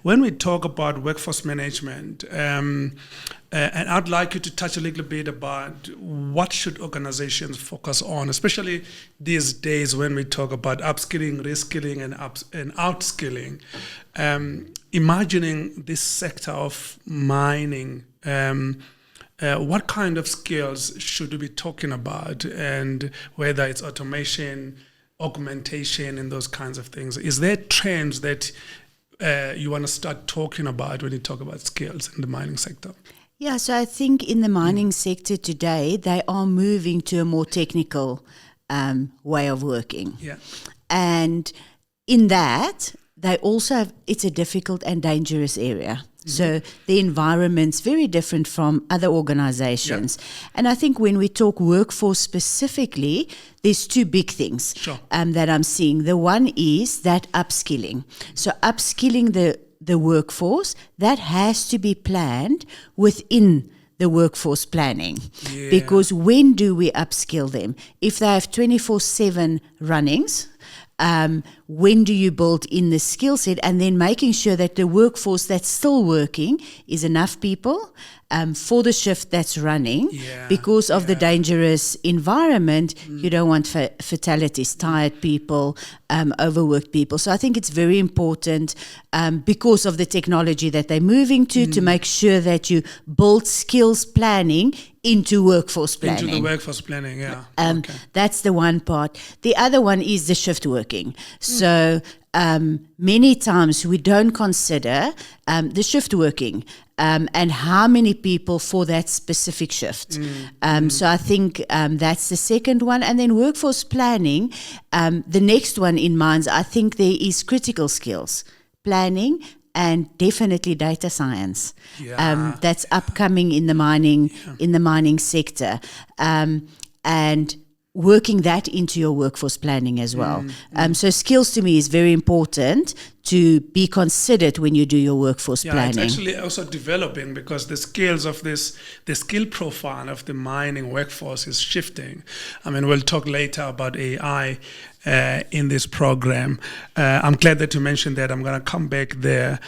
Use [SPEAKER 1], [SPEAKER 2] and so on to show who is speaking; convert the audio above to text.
[SPEAKER 1] when we talk about workforce management, and I'd like you to touch a little bit about what should organizations focus on, especially these days when we talk about upskilling, reskilling, and outskilling. Imagining this sector of mining, what kind of skills should we be talking about, and whether it's automation, augmentation, and those kinds of things? Is there trends that you want to start talking about when you talk about skills in the mining sector?
[SPEAKER 2] Yeah, so I think in the mining sector today, they are moving to a more technical way of working.
[SPEAKER 1] Yeah.
[SPEAKER 2] And in that, they also have, it's a difficult and dangerous area. So the environment's very different from other organizations. Yep. And I think when we talk workforce specifically, there's two big things that I'm seeing. The one is that upskilling. So upskilling the workforce, that has to be planned within the workforce planning. Yeah. Because when do we upskill them? If they have 24/7 runnings, when do you build in the skill set, and then making sure that the workforce that's still working is enough people for the shift that's running, because of the dangerous environment. You don't want fatalities, tired people, overworked people. So I think it's very important because of the technology that they're moving to make sure that you build skills planning into workforce planning.
[SPEAKER 1] Into the workforce planning,
[SPEAKER 2] That's the one part. The other one is the shift working. So many times we don't consider the shift working and how many people for that specific shift. So I think that's the second one. And then workforce planning, the next one in minds, I think there is critical skills, planning, and definitely data science. That's upcoming in the mining sector, and working that into your workforce planning as well. So skills to me is very important to be considered when you do your workforce planning.
[SPEAKER 1] It's actually also developing, because the skills of the skill profile of the mining workforce is shifting. I mean, we'll talk later about AI in this program. I'm glad that you mentioned that. I'm going to come back there.